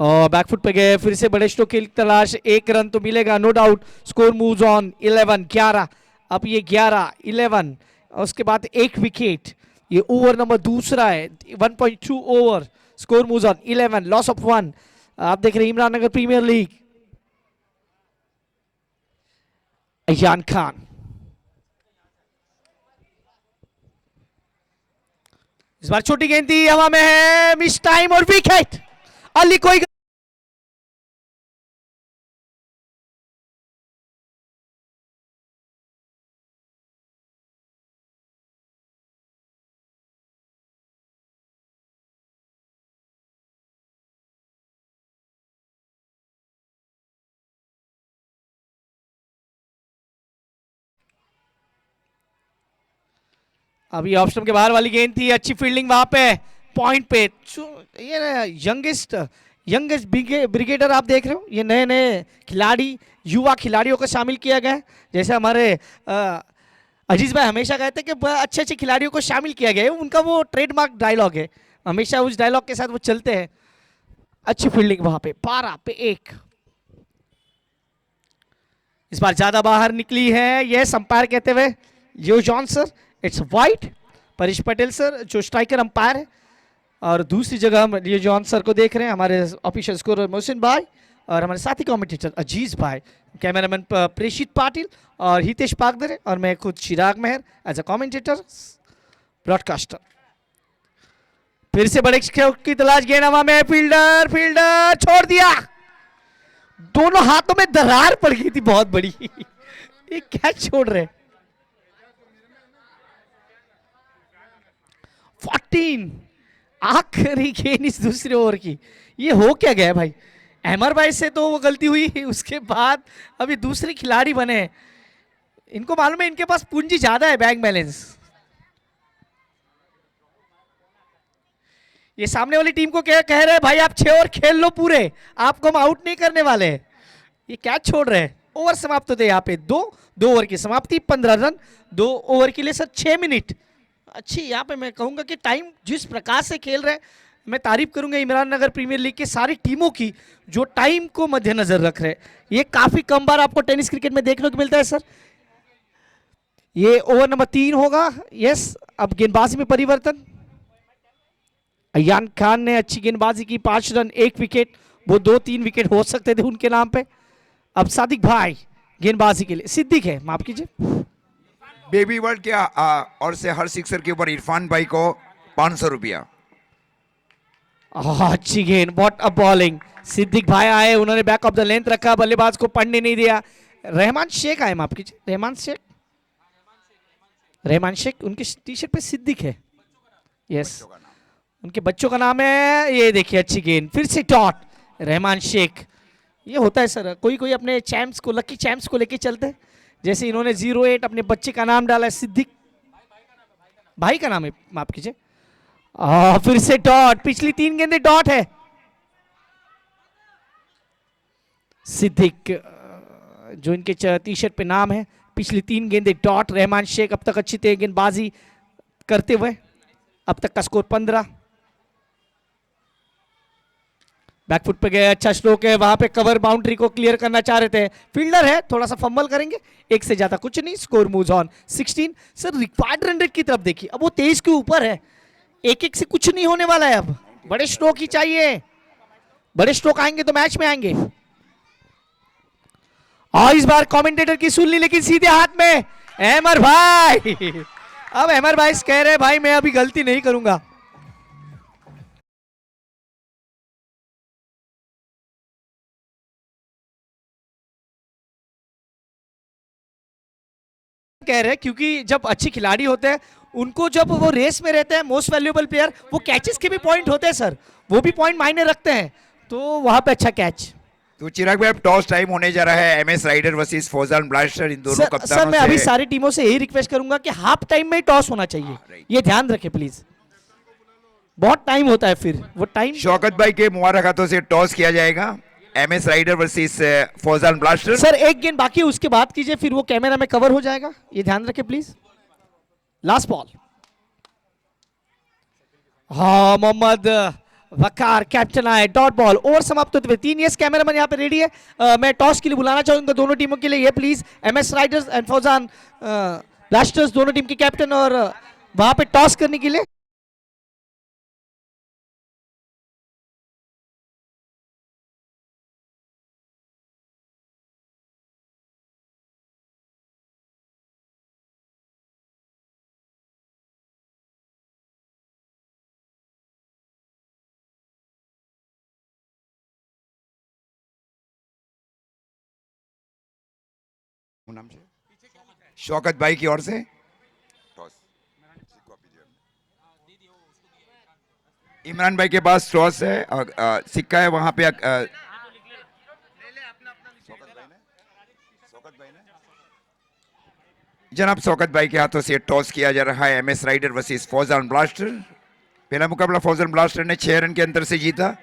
और बैकफुट पे गए, फिर से बड़े स्ट्रोक की तलाश, 1 रन तो मिलेगा no doubt. Score moves on 11 11, अब ये 11 11 और उसके बाद 1 विकेट। ये ओवर नंबर दूसरा है, 1.2 over. Score moves on 11, loss of 1। आप देख रहे हैं इमरान नगर प्रीमियर लीग। अयान खान इस बार छोटी गेंद थी, हवा में है, मिस टाइम और विकेट। अली कोई अभी ऑप्शन के बाहर वाली गेंद थी, अच्छी फील्डिंग वहां पे पॉइंट पे। ये यंगेस्ट ब्रिगेडर आप देख रहे हो, ये नए नए खिलाड़ी, युवा खिलाड़ियों को शामिल किया गया है। जैसे हमारे अजीज भाई हमेशा कहते हैं कि अच्छे अच्छे खिलाड़ियों को शामिल किया गया है, उनका वो ट्रेडमार्क डायलॉग है, हमेशा उस डायलॉग के साथ वो चलते हैं। अच्छी फील्डिंग वहां पे, 12 पे 1। इस बार ज्यादा बाहर निकली है, यस अंपायर कहते हुए yo John sir, it's wide. Paresh Patel sir जो स्ट्राइकर अंपायर है, और दूसरी जगह हम ये जॉन सर को देख रहे हैं, हमारे ऑफिशियल स्कोर मोहसिन भाई और हमारे साथी कमेंटेटर अजीज भाई, कैमरामैन प्रेषित पाटिल और हितेश पागदरे, और मैं खुद चिराग मेहर एज अ कमेंटेटर ब्रॉडकास्टर। फिर से बड़े की तलाश, गेंद हवा में, फील्डर छोड़ दिया, दोनों हाथों में दरार पड़ गई थी बहुत बड़ी। ये क्या छोड़ रहे। 14 आखिरी गेंद इस दूसरे ओवर की। ये हो क्या गया भाई, अहमर भाई से तो वो गलती हुई, उसके बाद अभी दूसरे खिलाड़ी बने। इनको मालूम है इनके पास पूंजी ज्यादा है, बैंक बैलेंस। ये सामने वाली टीम को कह रहे हैं भाई आप 6 ओवर खेल लो पूरे, आपको हम आउट नहीं करने वाले। ये क्या छोड़ रहे हैं। ओवर समाप्त होते यहाँ पे, 2 ओवर की समाप्ति, 15 रन 2 ओवर के लिए सर 6 मिनट। अच्छी यहाँ पे मैं कहूंगा कि टाइम जिस प्रकार से खेल रहे हैं, मैं तारीफ करूंगा इमरान नगर प्रीमियर लीग के सारी टीमों की जो टाइम को मद्देनजर रख रहे हैं। ये काफी कम बार आपको टेनिस क्रिकेट में देखने को मिलता है सर। ये ओवर नंबर 3 होगा, यस। अब गेंदबाजी में परिवर्तन, अयान खान ने अच्छी गेंदबाजी की, 5 रन 1 विकेट, वो 2-3 विकेट हो सकते थे उनके नाम पे। अब सादिक भाई गेंदबाजी के लिए, सिद्दीक है माफ कीजिए, बेबी वर्ल्ड क्या और से हर सिक्सर के ऊपर इरफान भाई को 500 रुपया। अच्छी गेंद, व्हाट अ बॉलिंग। सिद्दीक भाई आए, उन्होंने बैक ऑफ द लेंथ रखा, बल्लेबाज को पढ़ने नहीं दिया। रहमान शेख आए माफ कीजिए, रहमान शेख उनकी टी शर्ट पे सिद्दीक है, यस उनके बच्चों का नाम है। ये देखिए अच्छी गेंद, फिर से डॉट, रहमान शेख। ये होता है सर, कोई कोई अपने चैंप्स को, लकी चैंप्स को लेके चलते हैं। जैसे इन्होंने 08 अपने बच्चे का नाम डाला है सिद्दीक, भाई का नाम है माफ कीजिए। फिर से डॉट, पिछली 3 गेंदे डॉट है। सिद्दीक जो इनके टी शर्ट पे नाम है, पिछली 3 गेंदे डॉट। रहमान शेख अब तक अच्छी गेंदबाजी करते हुए, अब तक का स्कोर 15। बैकफुट पे गए, अच्छा स्ट्रोक है, वहां पे कवर बाउंड्री को क्लियर करना चाह रहे थे, फील्डर है, थोड़ा सा फंबल करेंगे, 1 से ज्यादा कुछ नहीं। Score moves on 16। Sir required run rate की तरफ देखिए, अब वो 23 के ऊपर है, 1-1 से कुछ नहीं होने वाला है। अब बड़े स्ट्रोक ही चाहिए, बड़े स्ट्रोक आएंगे तो मैच में आएंगे। और इस बार कमेंटेटर की सुन ली, लेकिन सीधे हाथ में अहमर भाई। अब अहमर भाई कह रहे भाई मैं अभी गलती नहीं करूंगा। कह रहे क्योंकि जब अच्छे खिलाड़ी होते हैं उनको, जब वो रेस में रहते हैं, मोस्ट वैल्यूएबल प्लेयर, वो कैचेस के भी पॉइंट होते हैं सर, वो भी पॉइंट मायने रखते हैं, तो वहां पे अच्छा कैच। तो चिराग भाई अब टॉस टाइम होने जा रहा है, MS rider versus Fauzan blaster, इन दोनों सर कप्तानों मैं अभी से। सारी टीमों से यही रिक्वेस्ट करूंगा कि हाफ टाइम में ही टॉस होना चाहिए, राइट। ये ध्यान रखें प्लीज, बहुत टाइम होता है फिर वो टाइम। शौकत भाई के मुबारक हाथों से टॉस किया जाएगा, M S rider versus Fauzan blaster. Sir एक गेंद बाकी है, उसके बाद कीजिए, फिर वो कैमरा में कवर हो जाएगा, ये ध्यान रखें प्लीज। Last ball. हाँ मोहम्मद वकार कैप्टन आए, डॉट बॉल, ओवर समाप्त होते हुए 3 यस कैमरामैन यहाँ पे रेडी है। मैं टॉस के लिए बुलाना चाहूंगा दोनों टीमों के लिए, ये please MS Riders and Fauzan blasters दोनों टीम के कैप्टन, और वहां पे टॉस करने के लिए। नाम से शौकत भाई की ओर से टॉस। इमरान भाई के पास टॉस है और सिक्का है वहां पे। जनाब शौकत भाई के हाथों से टॉस किया जा रहा है, MS rider versus Fauzan blaster. पहला मुकाबला फौजान ब्लास्टर ने 6 रन के अंतर से जीता।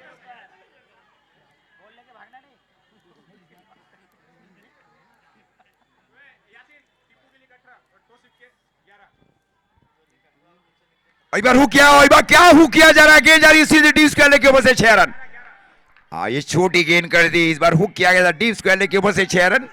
इस बार हुक किया, इस बार क्या हुक किया जा रहा है, गेंद जा रही है सीधे डीप स्क्वायर के ऊपर से 6 रन। ये छोटी गेंद कर दी, इस बार हुक किया गया था डीप स्क्वायर के ऊपर से 6 रन।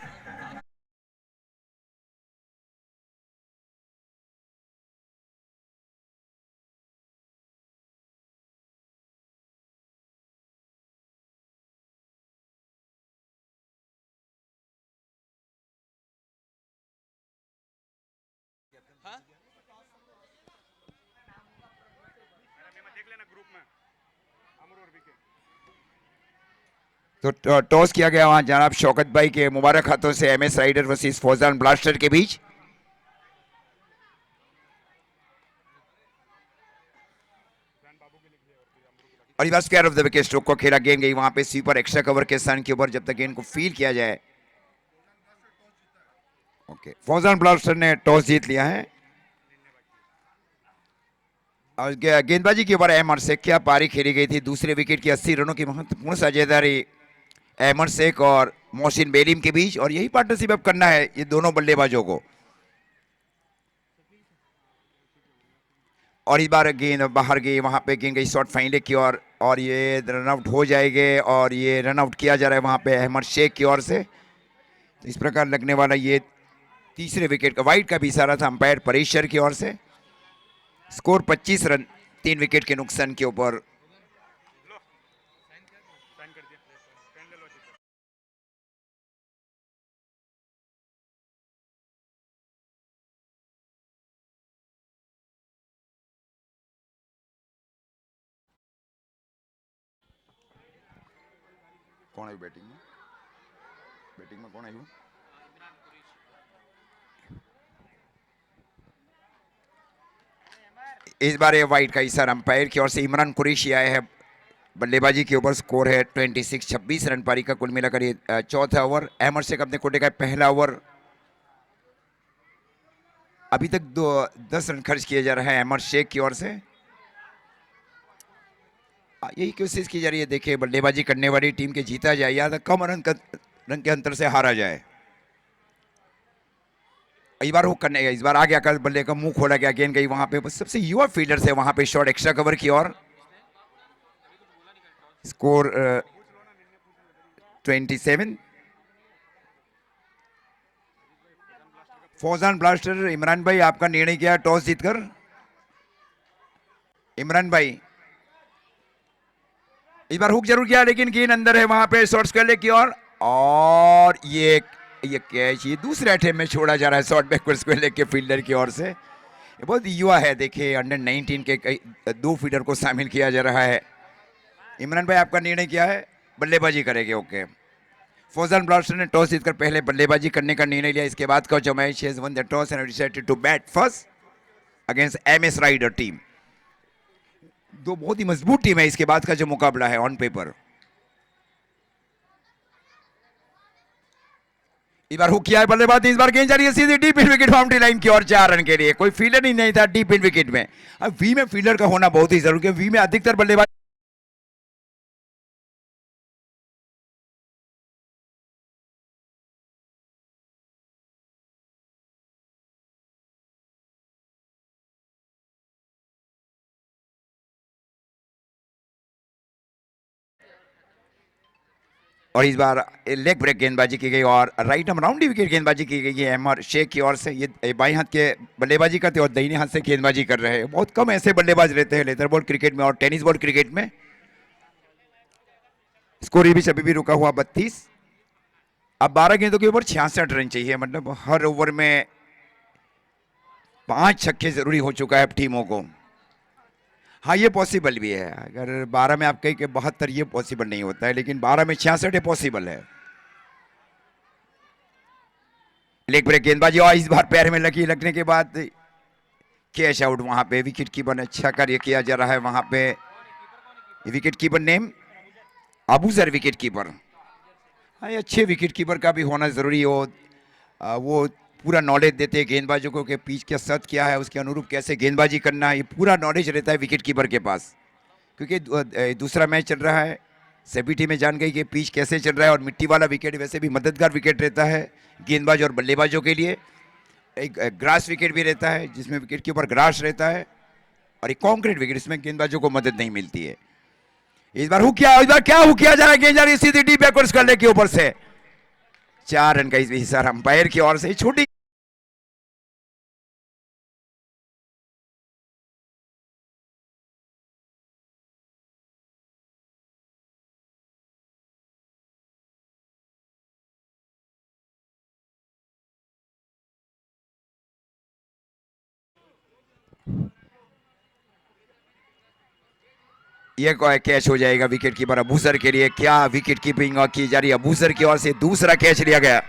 तो टॉस किया गया वहां जनाब शौकत भाई के मुबारक हाथों से, M S rider versus Fauzan blaster के बीच। और इस square off the wicket stroke को खेला, गेंद गई वहां पे स्वीपर एक्स्ट्रा कवर के सन के ऊपर, जब तक गेंद को फील किया जाए। ओके, फौजान ब्लास्टर ने टॉस जीत लिया है और गेंदबाजी के ऊपर अहमद शेख क्या पारी खेली गई थी। दूसरे विकेट की 80 रनों की महत्वपूर्ण साझेदारी अहमद शेख और मोहसिन बेलीम के बीच, और यही पार्टनरशिप अब करना है ये दोनों बल्लेबाजों को। और इस बार गेंद बाहर गई, वहां पे गेंद गई शॉर्ट फाइनल की ओर, और ये रन आउट हो जाएंगे, और ये रन आउट किया जा रहा है वहां पे अहमद शेख की ओर से। तो इस प्रकार लगने वाला ये तीसरे विकेट का वाइड का भी इशारा था अंपायर परेशर की ओर से। स्कोर 25 रन 3 विकेट के नुकसान के ऊपर। कौन है बैटिंग में? बैटिंग में कौन है? इस बार ये वाइड का इशारा अंपायर की ओर से इमरान कुरैशी आए हैं बल्लेबाजी के ऊपर। स्कोर है 26 रन पारी का कुल मिलाकर ये चौथा ओवर। अहमद शेख अपने कोटे का पहला ओवर, अभी तक 10 रन खर्च किए जा रहे हैं अहमद शेख की ओर से। यही कोशिश की जा रही है, देखिए बल्लेबाजी करने वाली टीम के जीता जाए या कम रन के अंतर से हारा जाए। इस बार हुक करने गया, इस बार आ गया कल बल्ले का मुंह खोला गया, गेंद गई वहां पे सबसे युवा फील्डर से वहां पे शॉट एक्स्ट्रा कवर की ओर। स्कोर 27। फौजान ब्लास्टर, इमरान भाई आपका निर्णय क्या टॉस जीतकर? इमरान भाई इस बार हुक जरूर किया, लेकिन गेंद अंदर है वहां पे शॉर्ट स्क्वायर की ओर, और ये कैच ये दूसरे अटेम्प्ट में छोड़ा जा रहा है शॉर्ट बैकवर्ड स्क्वायर के फील्डर की ओर से। ये बहुत युवा है, देखिए अंडर 19 के कई 2 फील्डर को शामिल किया जा रहा है। इमरान भाई आपका निर्णय क्या है? बल्लेबाजी करेंगे। ओके, फौजान ब्लास्टर ने टॉस जीतकर पहले बल्लेबाजी करने का निर्णय लिया। इसके बाद का जो match has won the toss and decided to bat first against M S raider team. दो बहुत ही मजबूत टीम है इसके बाद का जो मुकाबला है ऑन पेपर। इस बार हुक किया है बल्लेबाज, इस बार गेंद जा रही है सीधी deep in wicket, boundary line की ओर 4 रन के लिए। कोई फील्डर ही नहीं था डीप इन विकेट में। अब वी में फील्डर का होना बहुत ही जरूरी है। वी में अधिकतर बल्लेबाज और इस बार लेग ब्रेक गेंदबाजी की गई और राइट आर्म राउंडी विकेट गेंदबाजी की गई है अहमद शेख की ओर से। ये बाएं हाथ के बल्लेबाजी करते और दाहिने हाथ से गेंदबाजी कर रहे हैं। बहुत कम ऐसे बल्लेबाज रहते हैं लेदर बॉल क्रिकेट में और टेनिस बॉल क्रिकेट में। स्कोर भी अभी भी रुका हुआ 32। अब 12 गेंदों के ऊपर 66 रन चाहिए, मतलब हर ओवर में 5 छक्के जरूरी हो चुका है अब टीमों को। हाँ ये पॉसिबल भी है, अगर 12 में आप कहीं के 72 ये पॉसिबल नहीं होता है, लेकिन 12 में 66 पॉसिबल है। लेग ब्रेक गेंदबाजी और इस बार पैर में लगने के बाद कैच आउट। वहां पे विकेट कीपर ने अच्छा कार्य किया जा रहा है। वहां पे wicket keeper name Abuzar wicket keeper. हाँ ये अच्छे विकेट कीपर का भी होना जरूरी हो। वो पूरा नॉलेज देते हैं गेंदबाजों को कि पिच का सत क्या है, उसके अनुरूप कैसे गेंदबाजी करना है, ये पूरा नॉलेज रहता है विकेट कीपर के पास। क्योंकि दूसरा मैच चल रहा है, सभी टीमें जान गई कि पिच कैसे चल रहा है और मिट्टी वाला विकेट वैसे भी मददगार विकेट रहता है गेंदबाज और बल्लेबाजों के लिए। एक ग्रास विकेट भी रहता है जिसमें विकेट के ऊपर ग्रास रहता है, और एक कॉन्क्रीट विकेट इसमें गेंदबाजों को मदद नहीं मिलती है। इस बार हुक किया, इस बार क्या हुक किया जा रहा है, गेंद जा रही है सीधी डीप बैकवर्ड्स करने के ऊपर से। 4 रन का इस इशारा अंपायर की ओर से। छोटी ये कैच हो जाएगा विकेट कीपर अबूसर के लिए। क्या विकेट कीपिंग की जा रही है अबूसर की ओर से। दूसरा कैच लिया गया।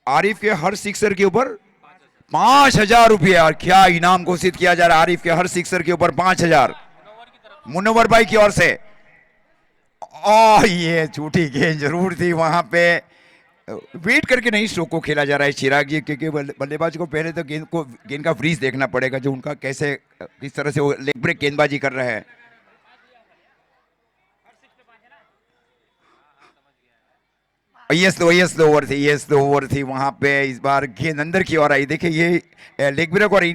आरिफ के हर सिक्सर के ऊपर 5,000 रुपया, और क्या इनाम घोषित किया जा रहा है आरिफ के हर सिक्सर के ऊपर 5,000 मुनव्वर भाई की ओर से। और ये झूठी गेंद जरूर थी वहां पे। वेट करके नहीं स्ट्रोक को खेला जा रहा है चिराग जी, क्योंकि बल्लेबाज को पहले तो गेंद का फ्रीज देखना पड़ेगा, जो उनका कैसे किस तरह से वो लेग ब्रेक गेंदबाजी कर रहे हैं। यस दो ओवर थी वहां पे। इस बार गेंद अंदर की ओर आई। देखिए ये लेग ब्रेक और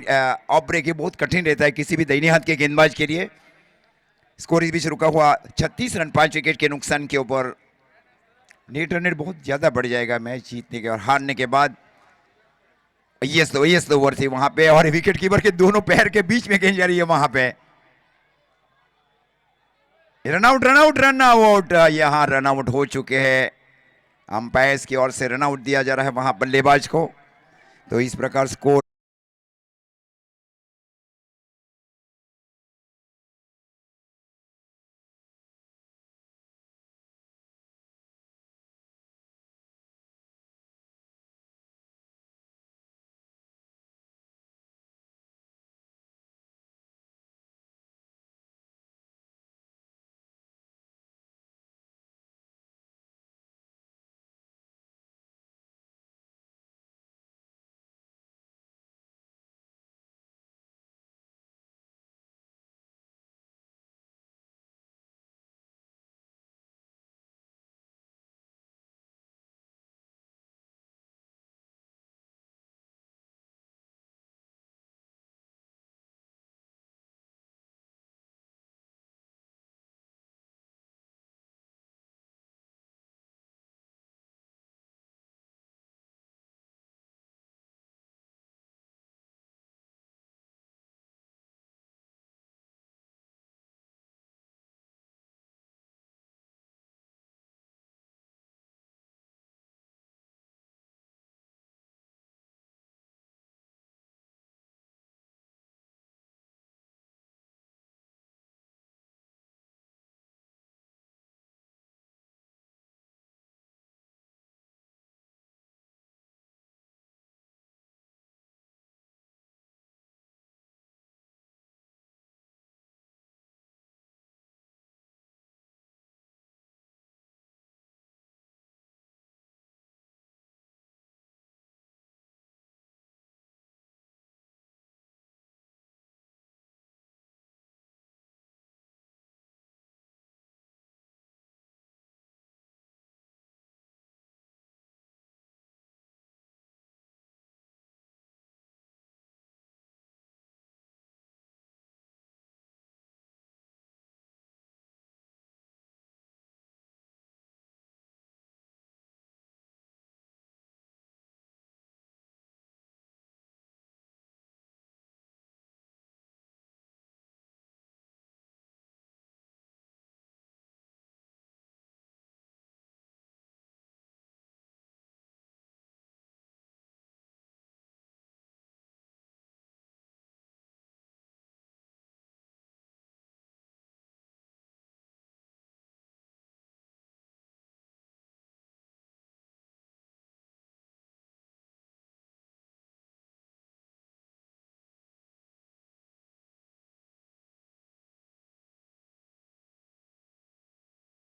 ऑफ ब्रेक ये बहुत कठिन रहता है किसी भी दाहिने हाथ के गेंदबाज के लिए। स्कोर इस बीच रुका हुआ 36 रन 5 विकेट के नुकसान के ऊपर। नेट रन रेट बहुत ज्यादा बढ़ जाएगा मैच जीतने के और हारने के बाद। यस दो ओवर थी वहां पे, और विकेट कीपर के दोनों पैर के बीच में गेंद जा रही है वहां पे। Run out. यहाँ रन आउट हो चुके हैं। अंपायर्स की ओर से रन आउट दिया जा रहा है वहां बल्लेबाज को। तो इस प्रकार स्कोर